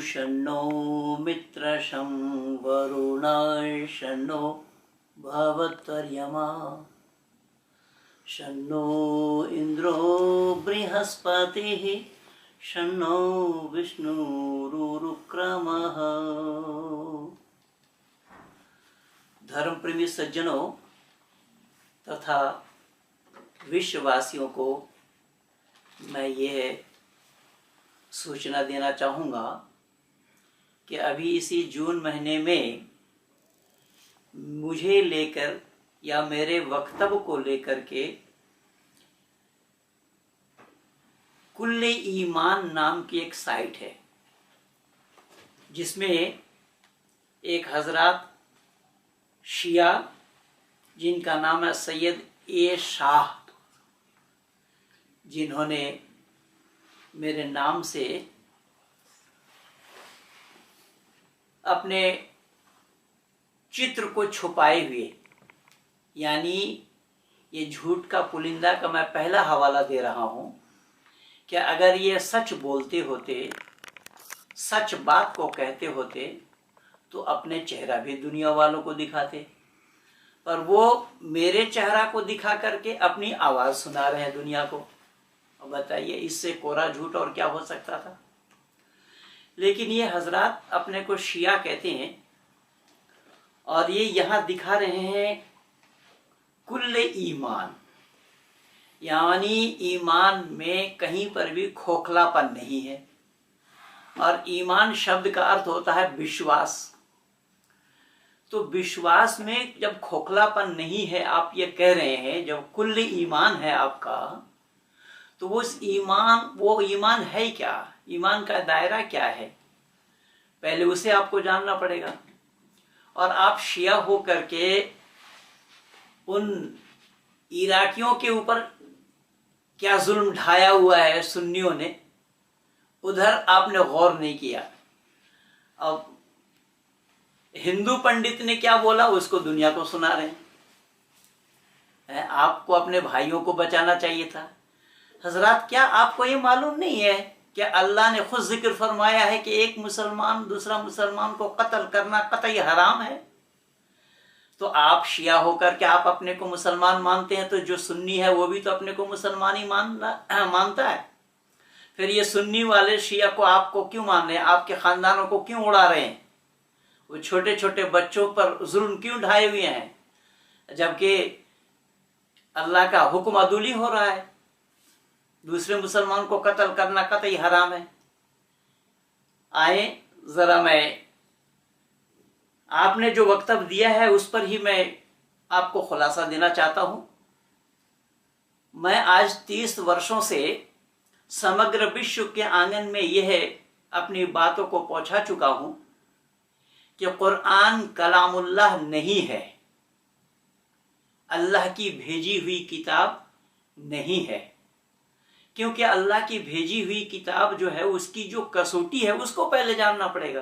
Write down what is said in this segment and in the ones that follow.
शन्नो मित्रशं वरुणः शन्नो भवत्वर्यमा शन्नो इंद्रो बृहस्पतिः शन्नो विष्णुरुक्रमः। धर्म प्रेमी सज्जनों तथा विश्ववासियों को मैं यह सूचना देना चाहूँगा कि अभी इसी जून महीने में मुझे लेकर या मेरे वक्तव्य को लेकर के कुल्ले ईमान नाम की एक साइट है, जिसमें एक हजरत शिया जिनका नाम है सैयद ए शाह, जिन्होंने मेरे नाम से अपने चित्र को छुपाए हुए, यानी ये झूठ का पुलिंदा का मैं पहला हवाला दे रहा हूं कि अगर ये सच बोलते होते, सच बात को कहते होते तो अपने चेहरा भी दुनिया वालों को दिखाते, पर वो मेरे चेहरा को दिखा करके अपनी आवाज सुना रहे हैं दुनिया को। अब बताइए इससे कोरा झूठ और क्या हो सकता था। लेकिन ये हजरत अपने को शिया कहते हैं और ये यहाँ दिखा रहे हैं कुल्ले ईमान, यानी ईमान में कहीं पर भी खोखलापन नहीं है। और ईमान शब्द का अर्थ होता है विश्वास। तो विश्वास में जब खोखलापन नहीं है, आप ये कह रहे हैं, जब कुल्ले ईमान है आपका, तो वो ईमान है क्या? ईमान का दायरा क्या है? पहले उसे आपको जानना पड़ेगा। और आप शिया हो करके उन इराकियों के ऊपर क्या जुल्म ढाया हुआ है सुन्नियों ने, उधर आपने गौर नहीं किया। अब हिंदू पंडित ने क्या बोला उसको दुनिया को सुना रहे हैं। आपको अपने भाइयों को बचाना चाहिए था। हजरत, क्या आपको ये मालूम नहीं है कि अल्लाह ने खुद जिक्र फरमाया है कि एक मुसलमान दूसरा मुसलमान को कत्ल करना कतई हराम है? तो आप शिया होकर के आप अपने को मुसलमान मानते हैं, तो जो सुन्नी है वो भी तो अपने को मुसलमान ही मानता है। फिर ये सुन्नी वाले शिया को आपको क्यों मान रहे हैं? आपके खानदानों को क्यों उड़ा रहे हैं? वो छोटे छोटे बच्चों पर जुल्म क्यों ढाए हुए हैं, जबकि अल्लाह का हुक्म अदूली हो रहा है? दूसरे मुसलमान को कत्ल करना कतई हराम है। आए जरा मैं आपने जो वक्तव्य दिया है उस पर ही मैं आपको खुलासा देना चाहता हूं। मैं आज 30 वर्षों से समग्र विश्व के आंगन में यह अपनी बातों को पहुंचा चुका हूं कि कुरान कलामुल्लाह नहीं है, अल्लाह की भेजी हुई किताब नहीं है। क्योंकि अल्लाह की भेजी हुई किताब जो है उसकी जो कसौटी है उसको पहले जानना पड़ेगा।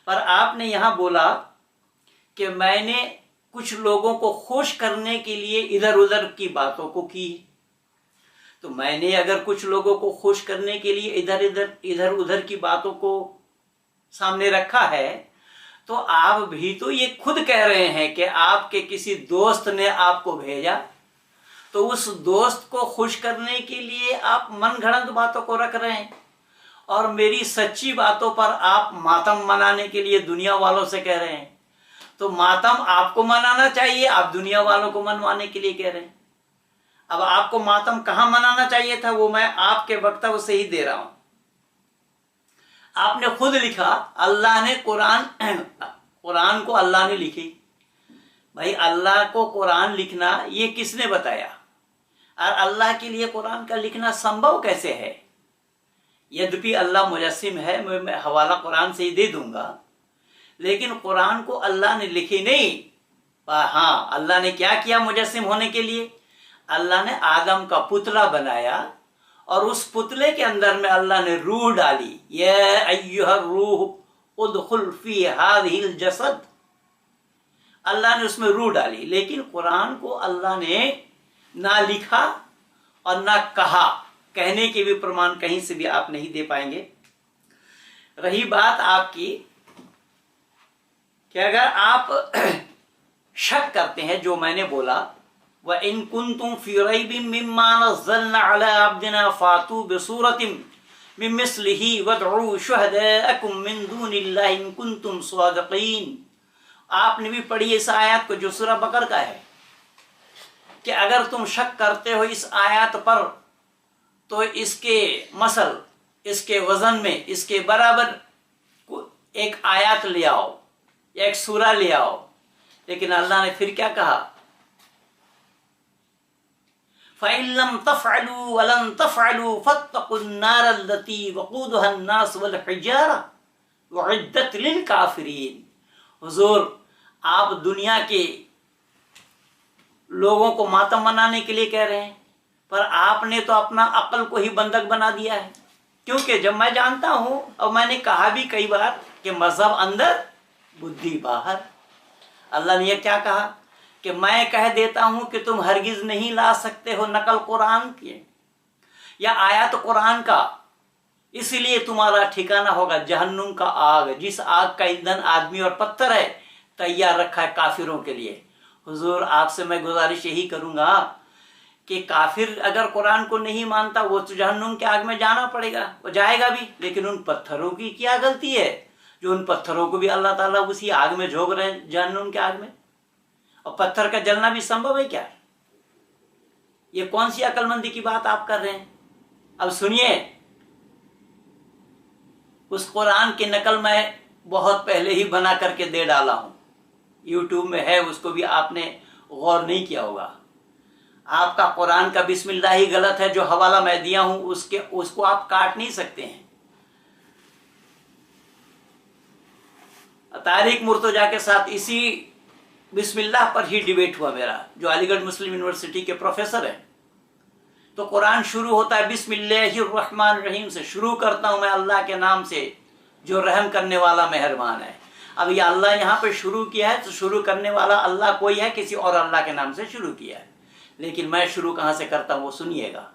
पर आपने यहां बोला कि मैंने कुछ लोगों को खुश करने के लिए इधर उधर की बातों को की। तो मैंने अगर कुछ लोगों को खुश करने के लिए इधर उधर की बातों को सामने रखा है, तो आप भी तो ये खुद कह रहे हैं कि आपके किसी दोस्त ने आपको भेजा, तो उस दोस्त को खुश करने के लिए आप मनगढ़ंत बातों को रख रहे हैं और मेरी सच्ची बातों पर आप मातम मनाने के लिए दुनिया वालों से कह रहे हैं। तो मातम आपको मनाना चाहिए, आप दुनिया वालों को मनवाने के लिए कह रहे हैं। अब आपको मातम कहां मनाना चाहिए था वो मैं आपके वक्तव्य से ही दे रहा हूं। आपने खुद लिखा अल्लाह ने कुरान को अल्लाह ने लिखी। भाई अल्लाह को कुरान लिखना ये किसने बताया? और अल्लाह के लिए कुरान का लिखना संभव कैसे है? यद्यपि अल्लाह मुजस्सिम है, मैं हवाला कुरान से ही दे दूंगा, लेकिन कुरान को अल्लाह ने लिखी नहीं। हाँ, अल्लाह ने क्या किया मुजस्सिम होने के लिए? अल्लाह ने आदम का पुतला बनाया और उस पुतले के अंदर में अल्लाह ने रूह डाली। या अय्युहर रूह उदखुल फी हादिहिल जसद, अल्लाह ने उसमें रूह डाली। लेकिन कुरान को अल्लाह ने ना लिखा और ना कहा, कहने के भी प्रमाण कहीं से भी आप नहीं दे पाएंगे। रही बात आपकी कि अगर आप शक करते हैं जो मैंने बोला, व इन कुंतुम फी रैबिम मिम्मा नज़्ज़लना अला अब्दिना फातू बिसूरतिम मिन मिस्लिही वदउ शुहदाअकुम मिन दूनिल्लाहि इन कुंतुम सादिकीन। आपने भी पढ़ी इस आयत को जो सूरह बकर का है कि अगर तुम शक करते हो इस आयत पर तो इसके मसल, इसके वजन में इसके बराबर एक आयत ले आओ, एक सूरा ले आओ। लेकिन अल्लाह ने फिर क्या कहा, फ़इल्लम तफ़अलू वलन तफ़अलू फ़त्तक़ुन्नार अल्लती वक़ूदुहा अन्नास वल हिजारा उइद्दत लिल काफ़िरीन। हुजूर, आप दुनिया के लोगों को मातम मनाने के लिए कह रहे हैं, पर आपने तो अपना अक्ल को ही बंधक बना दिया है। क्योंकि जब मैं जानता हूं, और मैंने कहा भी कई बार कि मजहब अंदर बुद्धि बाहर। अल्लाह ने यह क्या कहा कि मैं कह देता हूं कि तुम हरगिज नहीं ला सकते हो नकल कुरान की या आयत कुरान का, इसलिए तुम्हारा ठिकाना होगा जहन्नुम का आग, जिस आग का ईंधन आदमी और पत्थर है, तैयार रखा है काफिरों के लिए। हुजूर, आपसे मैं गुजारिश यही करूंगा कि काफिर अगर कुरान को नहीं मानता वो तो जहन्नुम के आग में जाना पड़ेगा, वो जाएगा भी। लेकिन उन पत्थरों की क्या गलती है जो उन पत्थरों को भी अल्लाह ताला उसी आग में झोंक रहे हैं, जहन्नुम के आग में। और पत्थर का जलना भी संभव है क्या? ये कौन सी अक्लमंदी की बात आप कर रहे हैं? अब सुनिए, उस कुरान की नकल मैं बहुत पहले ही बना करके दे डाला हूं, यूट्यूब में है, उसको भी आपने गौर नहीं किया होगा। आपका कुरान का बिस्मिल्लाह ही गलत है, जो हवाला मैं दिया हूं उसको आप काट नहीं सकते हैं। तारिक मुर्तजा के साथ इसी बिस्मिल्लाह पर ही डिबेट हुआ मेरा, जो अलीगढ़ मुस्लिम यूनिवर्सिटी के प्रोफेसर हैं। तो कुरान शुरू होता है बिस्मिल्लाहिर्रहमानिर्रहीम से, शुरू करता हूं मैं अल्लाह के नाम से जो रहम करने वाला मेहरबान है। अब ये अल्लाह यहाँ पे शुरू किया है तो शुरू करने वाला अल्लाह कोई है, किसी और अल्लाह के नाम से शुरू किया है। लेकिन मैं शुरू कहाँ से करता हूँ वो सुनिएगा।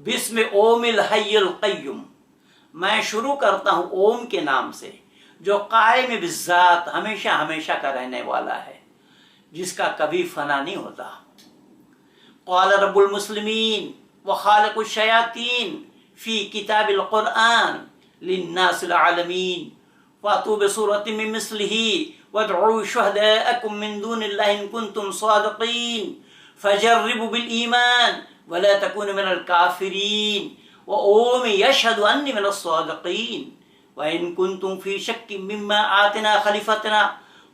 बिस्म ओमिल हय्युल क़य्यूम, मैं शुरू करता हूँ ओम के नाम से जो कायम बिज़्ज़ात, हमेशा हमेशा का रहने वाला है, जिसका कभी फना नहीं होता। क़ाल रब्बुल मुस्लिमीन व ख़ालिक़ुश शयातीन फ़ी किताबिल क़ुरआन लिन्नासिल आलमीन फ़ातू बिसूरतिम मिन मिस्लिही वदउ शुहदाअकुम मिन दूनिल्लाहि इन कुंतुम सादिक़ीन फजर्रिबू बिल ईमान वला तकूनु मिनल काफिरीन व ओम यशहदु अन्नी मिनस सादिक़ीन व इन कुंतुम फ़ी शक्किन मिम्मा आतिना खलीफतना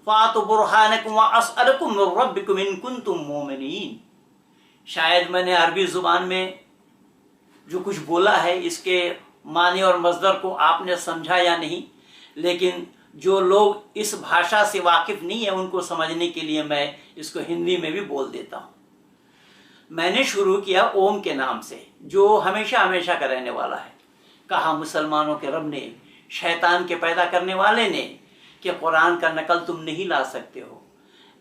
फ़ातू बुरहानकुम व असअलुकुम मिन रब्बिकुम इन कुंतुम मुमिनीन। शायद मैंने अरबी जुबान में जो कुछ बोला है इसके माने और मज़दर को आपने समझा या नहीं, लेकिन जो लोग इस भाषा से वाकिफ नहीं है उनको समझने के लिए मैं इसको हिंदी में भी बोल देता हूँ। मैंने शुरू किया ओम के नाम से जो हमेशा हमेशा का रहने वाला है। कहा मुसलमानों के रब ने, शैतान के पैदा करने वाले ने, कि कुरान का नकल तुम नहीं ला सकते हो।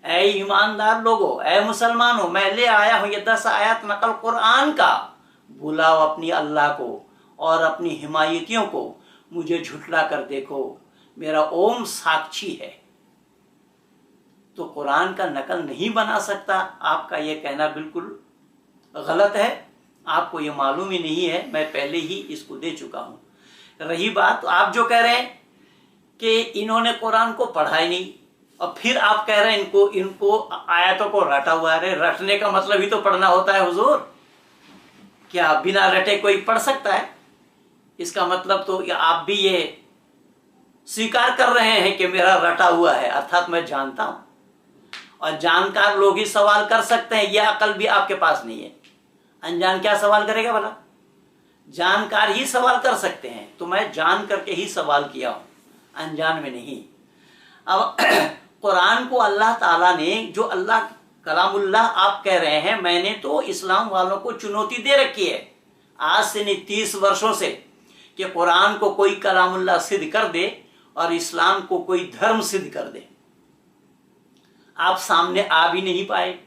ऐ ईमानदार लोगो, ऐ मुसलमानों, मैं ले आया हूँ ये 10 आयत नकल कुरान का। बुलाओ अपनी अल्लाह को और अपनी हिमायतियों को, मुझे झुठला कर देखो, मेरा ओम साक्षी है। तो कुरान का नकल नहीं बना सकता, आपका यह कहना बिल्कुल गलत है। आपको ये मालूम ही नहीं है, मैं पहले ही इसको दे चुका हूं। रही बात आप जो कह रहे हैं कि इन्होंने कुरान को पढ़ा ही नहीं, और फिर आप कह रहे हैं इनको आयतों को रटा हुआ है। रटने का मतलब ही तो पढ़ना होता है हुजूर। क्या बिना रटे कोई पढ़ सकता है? इसका मतलब तो आप भी ये स्वीकार कर रहे हैं कि मेरा रटा हुआ है, अर्थात मैं जानता हूं। और जानकार लोग ही सवाल कर सकते हैं, यह अकल भी आपके पास नहीं है। अनजान क्या सवाल करेगा भला? जानकार ही सवाल कर सकते हैं, तो मैं जान करके ही सवाल किया हूं, अनजान में नहीं। अब कुरान को अल्लाह ताला ने, जो अल्लाह कलामुल्लाह आप कह रहे हैं, मैंने तो इस्लाम वालों को चुनौती दे रखी है आज से नहीं 30 वर्षों से, कि कुरान को कोई कलामुल्लाह सिद्ध कर दे और इस्लाम को कोई धर्म सिद्ध कर दे। आप सामने आ भी नहीं पाए,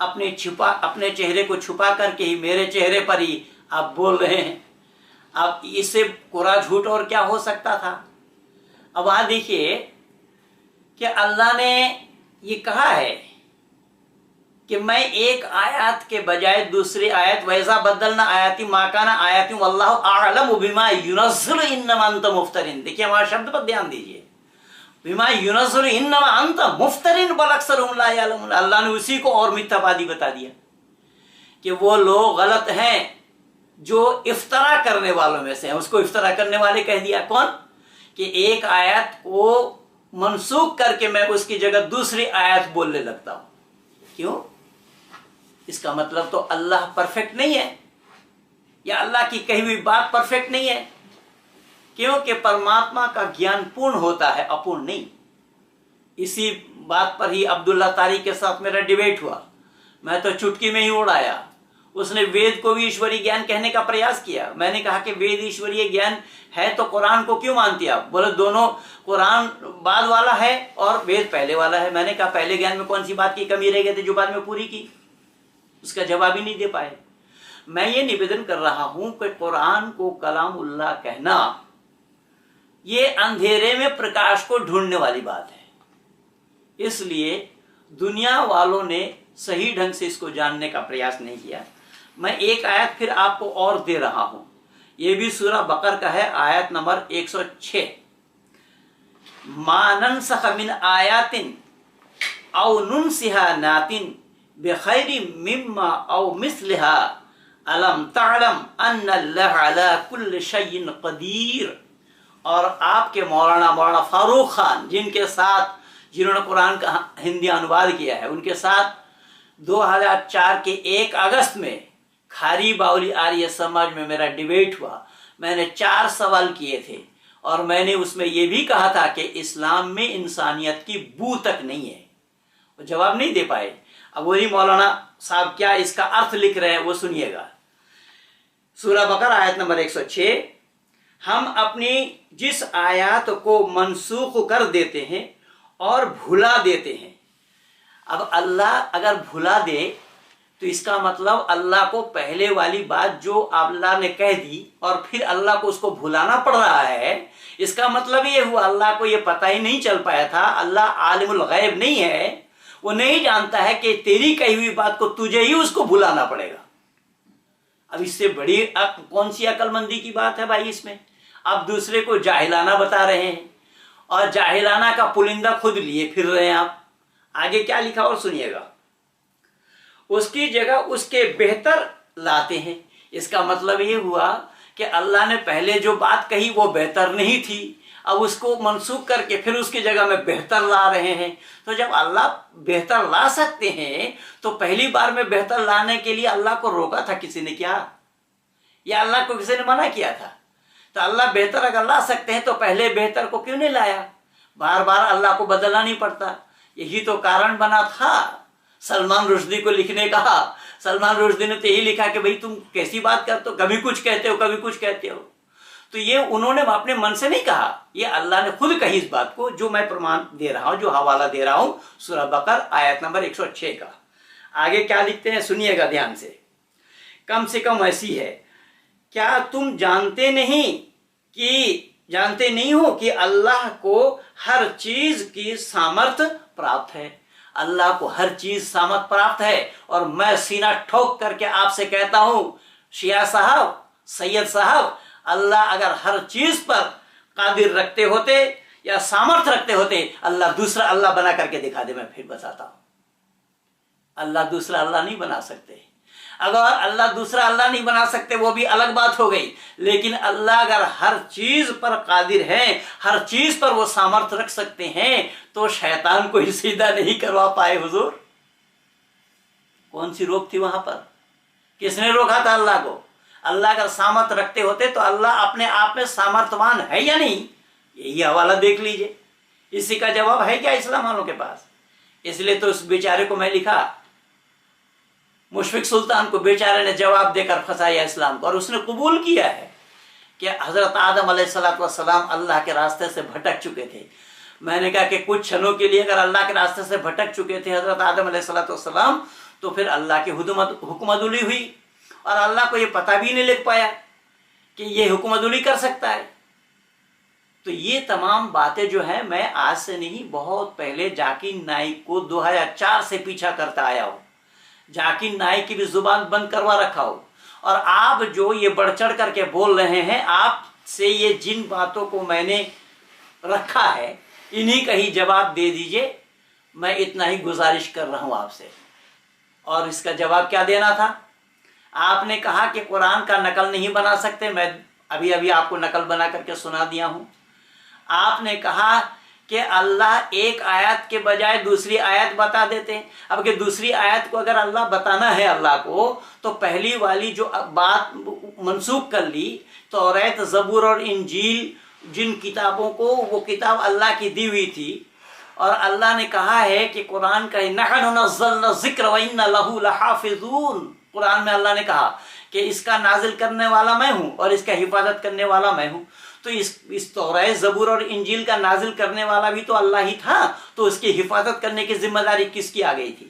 अपने चेहरे को छुपा करके ही मेरे चेहरे पर ही आप बोल रहे हैं। अब इससे कोरा झूठ और क्या हो सकता था? अब वहां देखिए कि अल्लाह ने ये कहा है कि मैं एक आयत के बजाय दूसरी आयत, वैसा बदलना आयती माकाना आयती वल्लाहु अअलम बिमा युनज़्ज़िलु इन्नमा अंत मुफ्तरिन। देखिए हमारा शब्द पर ध्यान दीजिए, बिमा युनज़्ज़िलु इन्नमा अंत मुफ्तरिन बल अक्सरुहुम ला यअलमून। अल्लाह ने उसी को और मिथ्यावादी बता दिया कि वो लोग गलत हैं जो इफ्तरा करने वालों में से हैं। उसको इफ्तरा करने वाले कह दिया कौन? कि एक आयत को मनसूख करके मैं उसकी जगह दूसरी आयत बोलने लगता हूं। क्यों? इसका मतलब तो अल्लाह परफेक्ट नहीं है, या अल्लाह की कही हुई बात परफेक्ट नहीं है, क्योंकि परमात्मा का ज्ञान पूर्ण होता है, अपूर्ण नहीं। इसी बात पर ही अब्दुल्ला तारिक के साथ मेरा डिबेट हुआ। मैं तो चुटकी में ही उड़ाया। उसने वेद को भी ईश्वरीय ज्ञान कहने का प्रयास किया। मैंने कहा कि वेद ईश्वरीय ज्ञान है तो कुरान को क्यों मानती आप? बोले दोनों, कुरान बाद वाला है और वेद पहले वाला है। मैंने कहा पहले ज्ञान में कौन सी बात की कमी रह गई थी जो बाद में पूरी की? उसका जवाब ही नहीं दे पाए। मैं ये निवेदन कर रहा हूं कि कुरान को कलामुल्लाह कहना ये अंधेरे में प्रकाश को ढूंढने वाली बात है। इसलिए दुनिया वालों ने सही ढंग से इसको जानने का प्रयास नहीं किया। मैं एक आयत फिर आपको और दे रहा हूं, यह भी सूरह बकर का है, आयत नंबर 106। माननसख मिन आयातिन औ नुनसिहा नातिन बिखैरि मिम्मा औ मिस्लिहा अलम तअलम अन्नल्लाह अला कुल्लि शैइन कदीर। और आपके मौलाना फारूक खान जिन्होंने कुरान का हिंदी अनुवाद किया है, उनके साथ 2004 के 1 अगस्त में खारी बाउली आर्य समाज में मेरा डिबेट हुआ। मैंने 4 सवाल किए थे और मैंने उसमें यह भी कहा था कि इस्लाम में इंसानियत की बू तक नहीं है। वो जवाब नहीं दे पाए। अब वही मौलाना साहब क्या इसका अर्थ लिख रहे हैं वो सुनिएगा। सूरह बकरा आयत नंबर 106, हम अपनी जिस आयत को मनसूख कर देते हैं और भुला देते हैं। अब अल्लाह अगर भुला दे तो इसका मतलब अल्लाह को पहले वाली बात जो अल्लाह ने कह दी और फिर अल्लाह को उसको भुलाना पड़ रहा है, इसका मतलब ये हुआ अल्लाह को ये पता ही नहीं चल पाया था। अल्लाह आलिमुल गैब नहीं है, वो नहीं जानता है कि तेरी कही हुई बात को तुझे ही उसको भुलाना पड़ेगा। अब इससे बड़ी कौन सी अक्लमंदी की बात है भाई इसमें? आप दूसरे को जाहिलाना बता रहे हैं और जाहिलाना का पुलिंदा खुद लिए फिर रहे हैं आप। आगे क्या लिखा और सुनिएगा। उसकी जगह उसके बेहतर लाते हैं। इसका मतलब ये हुआ कि अल्लाह ने पहले जो बात कही वो बेहतर नहीं थी, अब उसको मनसूख करके फिर उसकी जगह में बेहतर ला रहे हैं। तो जब अल्लाह बेहतर ला सकते हैं तो पहली बार में बेहतर लाने के लिए अल्लाह को रोका था किसी ने क्या? या अल्लाह को किसी ने मना किया था? तो अल्लाह बेहतर अगर ला सकते हैं तो पहले बेहतर को क्यों नहीं लाया? बार बार अल्लाह को बदलना नहीं पड़ता। यही तो कारण बना था सलमान रुश्दी को लिखने का। सलमान रुश्दी ने तो यही लिखा कि भाई तुम कैसी बात करते हो, कभी कुछ कहते हो कभी कुछ कहते हो। तो ये उन्होंने अपने मन से नहीं कहा, ये अल्लाह ने खुद कही इस बात को, जो मैं प्रमाण दे रहा हूं, जो हवाला दे रहा हूं सूरह बकर आयत नंबर 106 का। आगे क्या लिखते हैं सुनिएगा ध्यान से। कम से कम ऐसी है, क्या तुम जानते नहीं हो कि अल्लाह को हर चीज की सामर्थ्य प्राप्त है। अल्लाह को हर चीज सामर्थ प्राप्त है। और मैं सीना ठोक करके आपसे कहता हूं शिया साहब, सैयद साहब, अल्लाह अगर हर चीज पर कादिर रखते होते या सामर्थ रखते होते, अल्लाह दूसरा अल्लाह बना करके दिखा दे। मैं फिर बताता हूं, अल्लाह दूसरा अल्लाह नहीं बना सकते। अगर अल्लाह दूसरा अल्लाह नहीं बना सकते वो भी अलग बात हो गई, लेकिन अल्लाह अगर हर चीज पर कादिर है, हर चीज पर वो सामर्थ्य रख सकते हैं, तो शैतान को ही सीधा नहीं करवा पाए हुजूर। कौन सी रोक थी वहां पर? किसने रोका था अल्लाह को? अल्लाह अगर सामर्थ्य रखते होते तो अल्लाह अपने आप में सामर्थ्यवान है या नहीं? यही हवाला देख लीजिए। इसी का जवाब है क्या इस्लाम वालों के पास? इसलिए तो उस बेचारे को मैं लिखा, मुशफिक सुल्तान को बेचारे ने जवाब देकर फंसाया इस्लाम को, और उसने कबूल किया है कि हजरत आदम अलैहिस्सलाम अल्लाह के रास्ते से भटक चुके थे। मैंने कहा कि कुछ क्षणों के लिए अगर अल्लाह के रास्ते से भटक चुके थे हजरत आदम अलैहिस्सलाम, तो फिर अल्लाह की हुक्मदुली हुई और अल्लाह को ये पता भी नहीं लग पाया कि ये हुक्मदुली कर सकता है। تو یہ تمام باتیں جو ہیں میں آج سے نہیں بہت پہلے ذاکر نائک کو 2004 سے پیچھا کرتا آیا ہوں، ذاکر نائک کی بھی زبان بند کروا رکھا ہوں، اور آپ جو یہ بڑھ چڑھ کر کے بول رہے ہیں، آپ سے یہ جن باتوں کو میں نے رکھا ہے انہی کا ہی جواب دے دیجئے، میں اتنا ہی گزارش کر رہا ہوں آپ سے۔ اور اس کا جواب کیا دینا تھا؟ آپ نے کہا کہ قرآن کا نقل نہیں بنا سکتے، میں ابھی آپ کو نقل بنا کر کے سنا دیا ہوں۔ آپ نے کہا کہ اللہ ایک آیت کے بجائے دوسری آیت بتا دیتے ہیں۔ اب کہ دوسری آیت کو اگر اللہ بتانا ہے اللہ کو، تو پہلی والی جو بات منسوخ کر لی، توریت، زبور اور انجیل جن کتابوں کو، وہ کتاب اللہ کی دی ہوئی تھی، اور اللہ نے کہا ہے کہ قرآن کا نحن نزلنا الذکر وإنا لہ لحافظون، قرآن میں اللہ نے کہا کہ اس کا نازل کرنے والا میں ہوں اور اس کا حفاظت کرنے والا میں ہوں۔ تو اس توریت، زبور اور انجیل کا نازل کرنے والا بھی تو اللہ ہی تھا، تو اس کی حفاظت کرنے کی ذمہ داری کس کی آ گئی تھی؟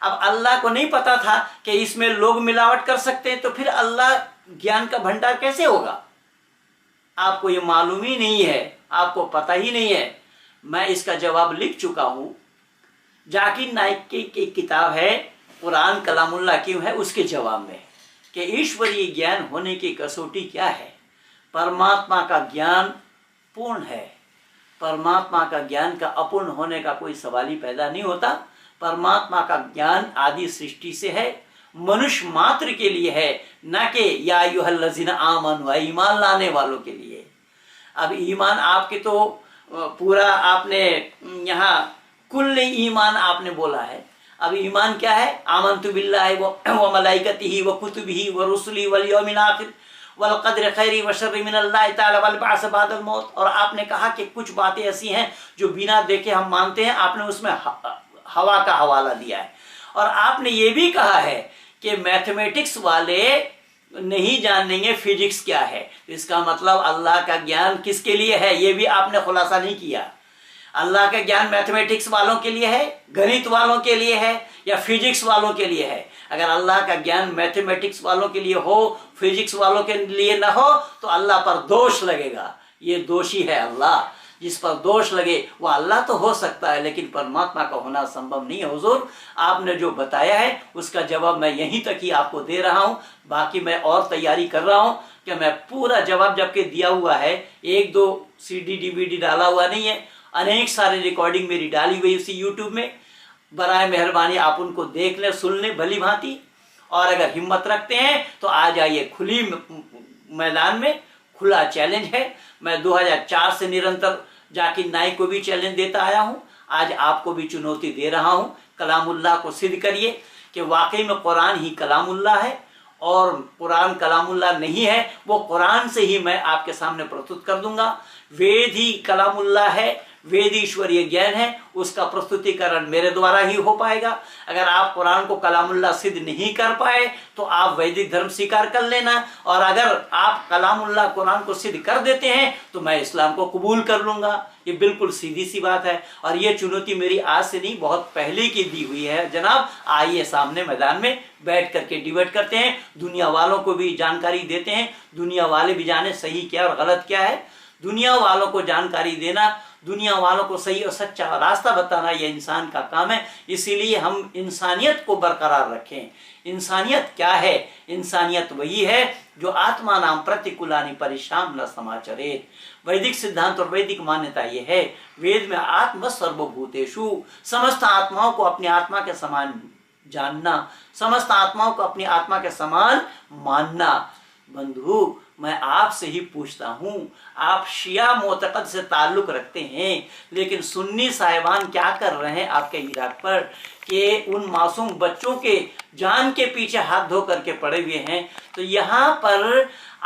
اب اللہ کو نہیں پتا تھا کہ اس میں لوگ ملاوٹ کر سکتے ہیں، تو پھر اللہ گیان کا بھنڈار کیسے ہوگا؟ آپ کو یہ معلوم ہی نہیں ہے، آپ کو پتہ ہی نہیں ہے۔ میں اس کا جواب لکھ چکا ہوں، ذاکر نائک کی کتاب ہے قرآن کلام اللہ کیوں ہے، اس کے جواب میں کہ ایشوری گیان ہونے کی کسوٹی کیا ہے؟ پرماتما کا گیان پورن ہے، پرماتما کا گیان کا اپورن ہونے کا کوئی سوال ہی پیدا نہیں ہوتا۔ پرماتما کا گیان آدی سرشٹی سے ہے، منش ماتر کے لیے ہے، نہ کہ یا ایھا الذین آمنوا، ایمان لانے والوں کے لیے۔ اب ایمان آپ کے تو پورا آپ نے یہاں کل ایمان آپ نے بولا ہے۔ اب ایمان کیا ہے؟ آمنت باللہ وملائکتہ وکتبہ ورسلہ والیوم الآخر والقدر خیری وشر من اللہ تعالی والبعث بعد الموت۔ اور آپ نے کہا کہ کچھ باتیں ایسی ہیں جو بنا دیکھے ہم مانتے ہیں، آپ نے اس میں ہوا کا حوالہ دیا ہے۔ اور آپ نے یہ بھی کہا ہے کہ میتھمیٹکس والے نہیں جانیں گے فزکس کیا ہے، اس کا مطلب اللہ کا گیان کس کے لیے ہے یہ بھی آپ نے خلاصہ نہیں کیا۔ اللہ کا گیان میتھمیٹکس والوں کے لیے ہے، گنت والوں کے لیے ہے، یا فزکس والوں کے لیے ہے؟ اگر اللہ کا گیان میتھمیٹکس والوں کے لیے ہو، فزکس والوں کے لیے نہ ہو، تو اللہ پر دوش لگے گا۔ یہ دوشی ہے اللہ، جس پر دوش لگے وہ اللہ تو ہو سکتا ہے، لیکن پرماتما کا ہونا سمبھو نہیں ہے۔ حضور آپ نے جو بتایا ہے اس کا جواب میں یہیں تک ہی آپ کو دے رہا ہوں، باقی میں اور تیاری کر رہا ہوں کہ میں پورا جواب جبکہ دیا ہوا ہے، 1-2 CD DVD ڈالا ہوا نہیں ہے، انیک سارے ریکارڈنگ میری ڈالی ہوئی اسی یوٹیوب میں، برائے مہربانی آپ ان کو دیکھ لیں، سن لیں بھلی بھانتی، اور اگر ہمت رکھتے ہیں تو آ جائیے کھلی میدان میں، کھلا چیلنج ہے۔ میں 2004 سے نرنتر ذاکر نائک کو بھی چیلنج دیتا آیا ہوں، آج آپ کو بھی چنوتی دے رہا ہوں۔ کلام اللہ کو سدھ کریے کہ واقعی میں قرآن ہی کلام اللہ ہے، اور قرآن کلام اللہ نہیں ہے وہ قرآن سے ہی میں آپ کے سامنے پرستت کر دوں گا۔ وید ہی کلام اللہ ہے، وید ایشوریہ گیان ہے، اس کا پرستتیکرن میرے دوارا ہی ہو پائے گا۔ اگر آپ قرآن کو کلام اللہ سدھ نہیں کر پائے تو آپ ویدک دھرم سیکار کر لینا، اور اگر آپ کلام اللہ قرآن کو سدھ کر دیتے ہیں تو میں اسلام کو قبول کر لوں گا۔ یہ بالکل سیدھی سی بات ہے، اور یہ چنوتی میری آج سے نہیں بہت پہلے کی دی ہوئی ہے۔ جناب آئیے سامنے میدان میں بیٹھ کر کے ڈیبیٹ کرتے ہیں، دنیا والوں کو بھی جانکاری دیتے ہیں، دنیا والے بھی جانے صحیح کیا اور غلط کیا ہے۔ دنیا والوں کو جانکاری دینا، دنیا والوں کو صحیح اور سچا راستہ بتانا یہ انسان کا کام ہے۔ اسی لیے ہم انسانیت کو برقرار رکھیں۔ انسانیت کیا ہے؟ انسانیت وہی ہے جو آتما نام پرتیکولانی پریشام نہ سماچریت۔ ویدک سدھانت اور ویدک مانیتا یہ ہے، وید میں آتم سرو بھوتیشو، سمست آتماؤں کو اپنی آتما کے سمان جاننا، سمست آتماؤں کو اپنی آتما کے سمان ماننا۔ بندھو میں آپ سے ہی پوچھتا ہوں، آپ شیعہ معتقد سے تعلق رکھتے ہیں، لیکن سنی صاحبان کیا کر رہے ہیں آپ کے عراق پر کہ ان معصوم بچوں کے جان کے پیچھے ہاتھ دھو کر کے پڑے ہوئے ہیں۔ تو یہاں پر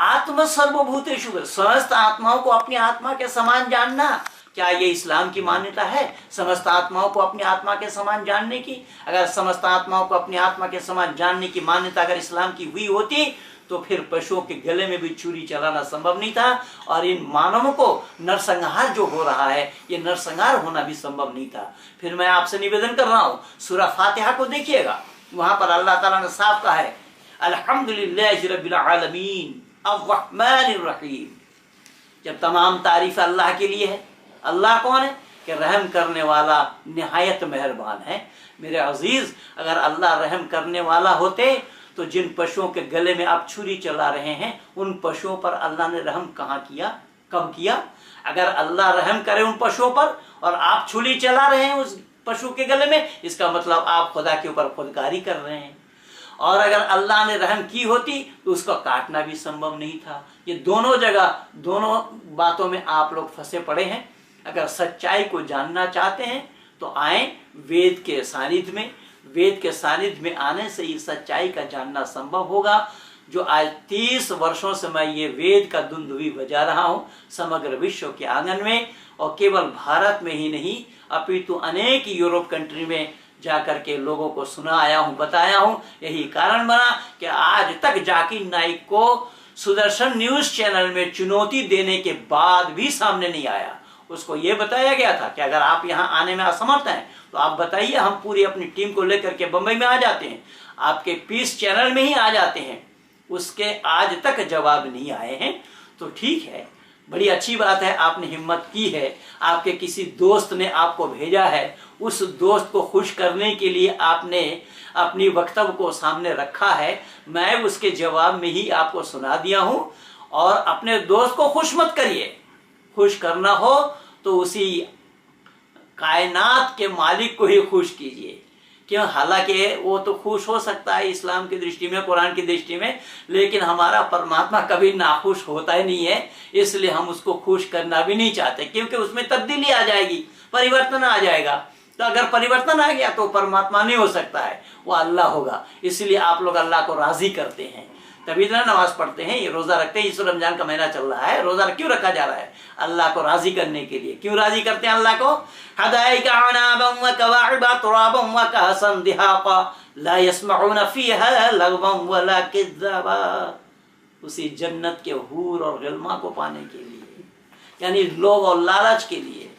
آتم سرو بھوتیشو، سمست آتماؤں کو اپنی آتما کے سمان جاننا، کیا یہ اسلام کی مانیتا ہے سمست آتماؤں کو اپنی آتما کے سمان جاننے کی؟ اگر سمست آتماؤں کو اپنی آتما کے سمان جاننے کی مانیتا اگر اسلام کی ہوئی ہوتی تو پھر پشوؤں کے گلے میں بھی چھری چلانا سمبھو نہیں تھا، اور ان مانووں کو نرسنہار جو ہو رہا ہے یہ نرسنہار ہونا بھی سمبھو نہیں تھا۔ پھر میں آپ سے نویدن کر رہا ہوں، سورہ فاتحہ کو دیکھیے گا، وہاں پر اللہ تعالیٰ نے صاف کہا ہے الحمدللہ رب العالمین الرحمن الرحیم۔ जब तमाम तारीफ अल्लाह के लिए है। अल्लाह कौन है कि रहम करने वाला, निहायत मेहरबान है। मेरे अजीज, अगर अल्लाह रहम करने वाला होते तो जिन पशुओं के गले में आप छुरी चला रहे हैं उन पशुओं पर अल्लाह ने रहम कहाँ किया, कब किया? अगर अल्लाह रहम करे उन पशुओं पर और आप छुरी चला रहे हैं उस पशु के गले में, इसका मतलब आप खुदा के ऊपर खुदगारी कर रहे हैं। और अगर अल्लाह ने रहम की होती तो उसको काटना भी संभव नहीं था। ये दोनों जगह, दोनों बातों में आप लोग फंसे पड़े हैं। अगर सच्चाई को जानना चाहते हैं तो आए वेद के सानिध्य में। वेद के सानिध्य में आने से ही सच्चाई का जानना संभव होगा। जो आज 30 वर्षों से मैं ये वेद का दुंदुभी बजा रहा हूँ समग्र विश्व के आंगन में, और केवल भारत में ही नहीं अपितु अनेक यूरोप कंट्री में जाकर के लोगों को सुनाया हूँ, बताया हूँ। यही कारण बना कि आज तक जाकिर नाइक को सुदर्शन न्यूज चैनल में चुनौती देने के बाद भी सामने नहीं आया। उसको ये बताया गया था कि अगर आप यहाँ आने में असमर्थ हैं तो आप बताइए, हम पूरी अपनी टीम को लेकर के बंबई में आ जाते हैं, आपके पीस चैनल में ही आ जाते हैं। उसके आज तक जवाब नहीं आए हैं। तो ठीक है, बड़ी अच्छी बात है, आपने हिम्मत की है, आपके किसी दोस्त ने आपको भेजा है, उस दोस्त को खुश करने के लिए आपने अपनी वक्तव्य को सामने रखा है। मैं उसके जवाब में ही आपको सुना दिया हूँ। और अपने दोस्त को खुश मत करिए, खुश करना हो तो उसी कायनात के मालिक को ही खुश कीजिए। क्यों? हालांकि वो तो खुश हो सकता है इस्लाम की दृष्टि में, कुरान की दृष्टि में, लेकिन हमारा परमात्मा कभी नाखुश होता ही नहीं है। इसलिए हम उसको खुश करना भी नहीं चाहते, क्योंकि उसमें तब्दीली आ जाएगी, परिवर्तन आ जाएगा। तो अगर परिवर्तन आ गया तो परमात्मा नहीं हो सकता है, वो अल्लाह होगा। इसलिए आप लोग अल्लाह को राजी करते हैं, तभी तो नमाज पढ़ते हैं, ये रोजा रखते हैं। इस रमजान का महीना चल रहा है, रोजा क्यों रखा जा रहा है? अल्लाह को राजी करने के लिए। क्यों राजी करते हैं अल्लाह को? हदाइका अनाबम व कवाइबा तुराबम व कहसन दिहापा ला यस्मऊन फीहा लगवम वला किज़्ज़ाबा। उसी जन्नत के हूर और गिल्मा को पाने के लिए, यानी लोभ और लालच के लिए,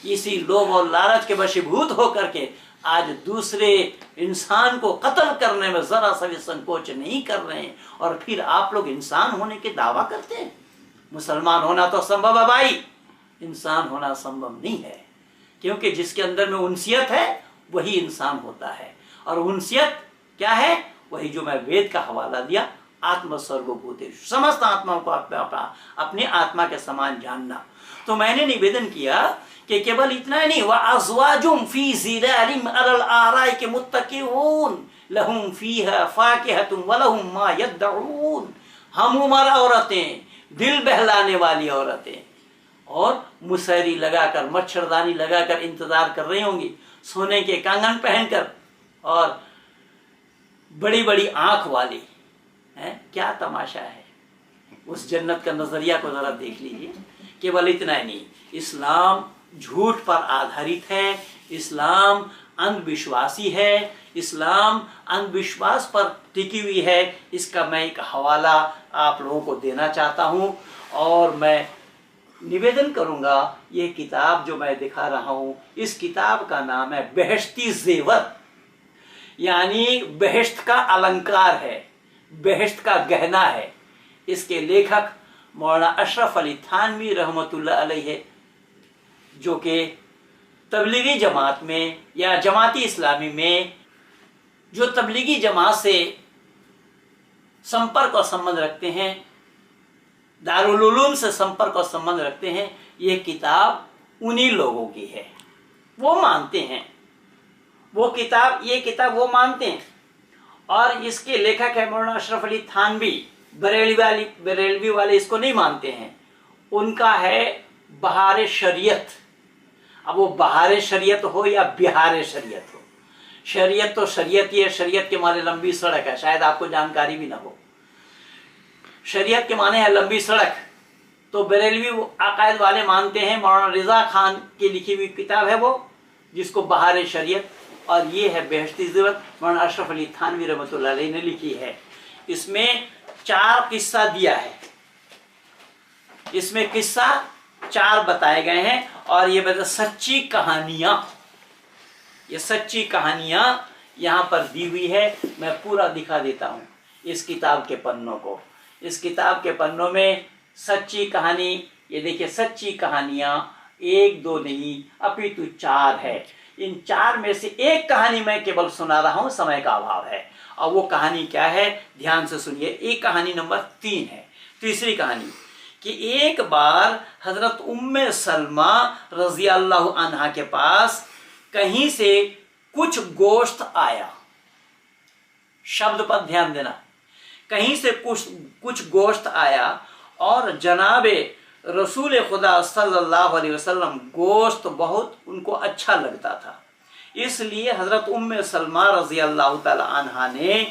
इसी लोभ और लालच के वशीभूत होकर के आज दूसरे इंसान को कत्ल करने में जरा सा भी संकोच नहीं कर रहे हैं। और फिर आप लोग इंसान होने के दावा करते हैं। मुसलमान होना तो संभव है भाई, इंसान होना संभव नहीं है, क्योंकि जिसके अंदर में उनसियत है वही इंसान होता है। और उनसियत क्या है? वही जो मैं वेद का हवाला दिया, आत्म सर्वभूतेषु, समस्त आत्माओं को अपनी आत्मा के समान जानना। तो मैंने निवेदन किया कि केवल इतना ही नहीं, व अज़वाजुम फी ज़िलालिम अलल आराइक मुत्तकिऊन लहुम फीहा फाकिहतुन व लहुम मा यद्दऊन। हम उम्र औरतें, दिल बहलाने वाली औरतें, और मुसहरी लगाकर, मच्छरदानी लगाकर इंतजार कर रही होंगी, सोने के कंगन पहनकर और बड़ी बड़ी आंख वाली हैं। क्या तमाशा है! उस जन्नत का नजरिया को जरा देख लीजिए। केवल इतना ही नहीं, इस्लाम झूठ पर आधारित है, इस्लाम अंधविश्वासी है, इस्लाम अंधविश्वास पर टिकी हुई है। इसका मैं एक हवाला आप लोगों को देना चाहता हूं। और मैं निवेदन करूंगा, ये किताब जो मैं दिखा रहा हूं, इस किताब का नाम है बेहश्ती ज़ेवर, यानी बेहश्त का अलंकार है, बेहश्त का गहना है। इसके लेखक मौलाना अशरफ अली थानवी रहमतुल्लाह अलैह, जो कि तबलीगी जमात में या जमाती इस्लामी में, जो तबलीगी जमात से संपर्क और संबंध रखते हैं, दारुल उलूम से संपर्क और संबंध रखते हैं, ये किताब उन्हीं लोगों की है। वो मानते हैं, ये किताब वो मानते हैं। और इसके लेखक है मौलाना अशरफ अली थानवी, बरेलवी वाले इसको नहीं मानते हैं। उनका है बहार शरीयत। अब वो बहार शरीयत हो या बिहार शरीयत हो, शरीयत तो शरीयत ही है। शरीयत के माने लंबी सड़क है, शायद आपको जानकारी भी ना हो। शरीयत के माने है लंबी सड़क। तो बरेलवी अकायद वाले मानते हैं, मौलाना रिजा खान की लिखी हुई किताब है वो, जिसको बहार शरीयत, और ये है बेहश्ती ज़ेवर, मौलाना अशरफ अली थानवी रहमतुल्लाह अलैह ने लिखी है। इसमें 4 किस्सा दिया है, इसमें किस्सा 4 बताए गए हैं। और ये बता सच्ची कहानियां, ये सच्ची कहानियां यहाँ पर दी हुई है। मैं पूरा दिखा देता हूँ इस किताब के पन्नों को। इस किताब के पन्नों में सच्ची कहानी ये देखिए सच्ची कहानियां एक दो नहीं अपितु 4 है। इन 4 में से एक कहानी मैं केवल सुना रहा हूं, समय का अभाव है। और वो कहानी क्या है, ध्यान से सुनिए। एक कहानी नंबर 3 है, तीसरी कहानी, कि एक बार हजरत उम्मे सलमा रजी अल्लाह अन्हा के पास कहीं से कुछ गोश्त आया। शब्द पर ध्यान देना, कहीं से कुछ गोश्त आया और जनाबे रसूल खुदा सल्लल्लाहु अलैहि वसल्लम गोश्त बहुत उनको अच्छा लगता था। इसलिए हजरत उम्मे सलमा रजी अल्लाह तआला अन्हा ने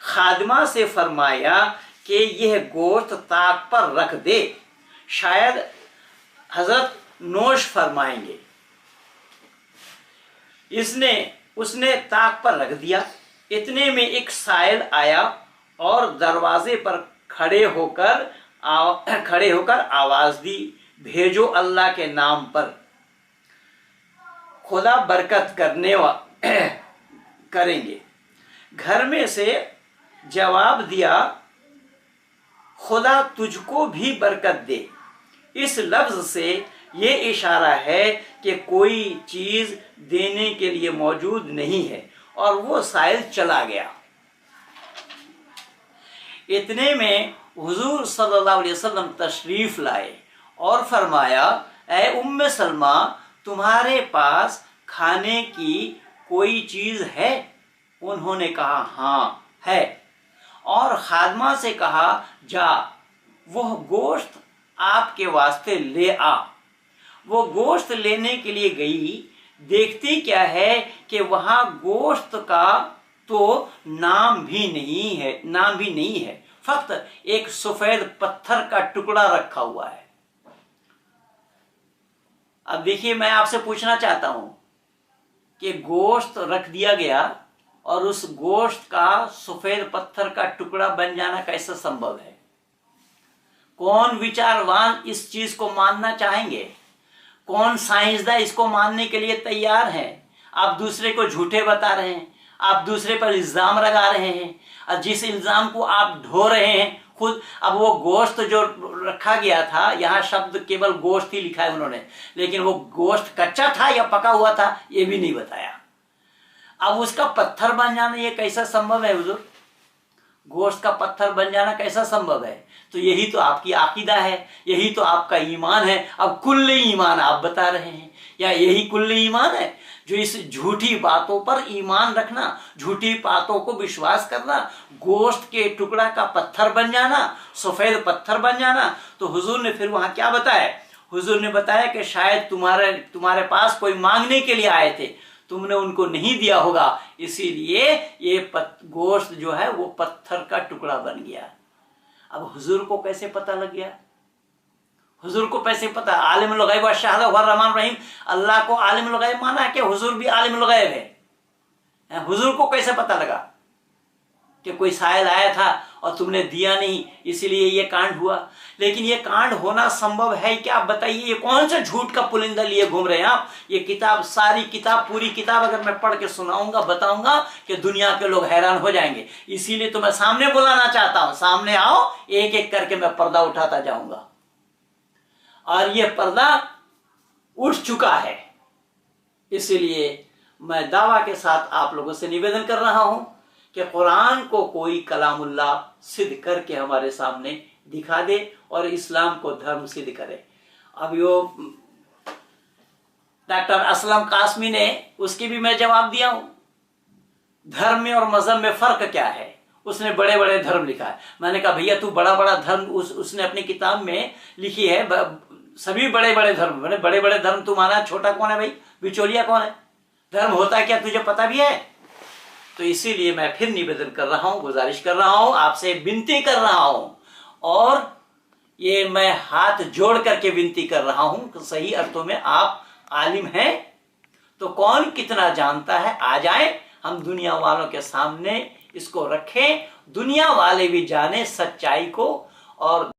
खादिमा से फरमाया कि यह गोश्त ताक पर रख दे, शायद हजरत नोश फरमाएंगे। उसने ताक पर रख दिया। इतने में एक साइल आया और दरवाजे पर खड़े होकर आवाज दी, भेजो अल्लाह के नाम पर, खुदा बरकत करेंगे। घर में से जवाब दिया, खुदा तुझको भी बरकत दे। इस लफ्ज से ये इशारा है कि कोई चीज देने के लिए मौजूद नहीं है, और वो साइल चला गया। इतने में हुजूर सल्लल्लाहु अलैहि वसल्लम तशरीफ लाए और फरमाया, ऐ उम्मे सलमा, तुम्हारे पास खाने की कोई चीज है? उन्होंने कहा हाँ है, और खादमा से कहा, जा वह गोश्त आपके वास्ते ले आ। वो गोश्त लेने के लिए गई। देखती क्या है कि वहां गोश्त का तो नाम भी नहीं है, फक्त एक सफेद पत्थर का टुकड़ा रखा हुआ है। अब देखिए, मैं आपसे पूछना चाहता हूं कि गोश्त रख दिया गया और उस गोश्त का सफेद पत्थर का टुकड़ा बन जाना कैसे संभव है? कौन विचारवान इस चीज को मानना चाहेंगे? कौन साइंसदान इसको मानने के लिए तैयार है? आप दूसरे को झूठे बता रहे हैं, आप दूसरे पर इल्जाम लगा रहे हैं, और जिस इल्जाम को आप ढो रहे हैं खुद। अब वो गोश्त जो रखा गया था, यहाँ शब्द केवल गोश्त ही लिखा है उन्होंने, लेकिन वो गोश्त कच्चा था या पका हुआ था ये भी नहीं बताया। अब उसका पत्थर बन जाना ये कैसा संभव है हुजूर? गोश्त का पत्थर बन जाना कैसा संभव है? तो यही तो आपकी आकीदा है, यही तो आपका ईमान है। अब कुल्ले ईमान आप बता रहे हैं, या यही कुल्ले ईमान है जो इस झूठी बातों पर ईमान रखना, झूठी बातों को विश्वास करना, गोश्त के टुकड़ा का पत्थर बन जाना, सफेद पत्थर बन जाना। तो हुजूर ने फिर वहां क्या बताया? हुजूर ने बताया कि शायद तुम्हारे पास कोई मांगने के लिए आए थे, तुमने उनको नहीं दिया होगा, इसीलिए ये गोश्त जो है वो पत्थर का टुकड़ा बन गया। अब हुजूर को कैसे पता लग गया? हुजूर को कैसे पता? आलिमुल गैब व शहादत व रहमान रहीम, अल्लाह को आलिमुल गैब माना है कि हुजूर भी आलिमुल गैब है? हुजूर को कैसे पता लगा कि कोई साइल आया था और तुमने दिया नहीं, इसीलिए ये कांड हुआ? लेकिन ये कांड होना संभव है क्या? आप बताइए, ये कौन सा झूठ का पुलिंदा लिए घूम रहे हैं आप? ये किताब, सारी किताब, पूरी किताब अगर मैं पढ़ के सुनाऊंगा, बताऊंगा कि दुनिया के लोग हैरान हो जाएंगे। इसीलिए तो मैं सामने बुलाना चाहता हूं, सामने आओ, एक एक करके मैं पर्दा उठाता जाऊंगा। और ये पर्दा उठ चुका है, इसलिए मैं दावा के साथ आप लोगों से निवेदन कर रहा हूं कि कुरान को कोई कलामुल्लाह सिद्ध करके हमारे सामने दिखा दे और इस्लाम को धर्म सिद्ध करे। अब यो डॉक्टर असलम कासमी ने, उसकी भी मैं जवाब दिया हूं। धर्म में और मजहब में फर्क क्या है? उसने बड़े बड़े धर्म लिखा है। मैंने कहा भैया तू बड़ा बड़ा धर्म उसने अपनी किताब में लिखी है, सभी बड़े बड़े धर्म। मैंने बड़े बड़े धर्म तू माना, छोटा कौन है भाई? बिचौलिया कौन है? धर्म होता है क्या तुझे पता भी है? तो इसीलिए मैं फिर निवेदन कर रहा हूं, गुजारिश कर रहा हूं, आपसे विनती कर रहा हूं, और ये मैं हाथ जोड़ करके विनती कर रहा हूं कि सही अर्थों में आप आलिम हैं तो कौन कितना जानता है, आ जाए, हम दुनिया वालों के सामने इसको रखें, दुनिया वाले भी जाने सच्चाई को, और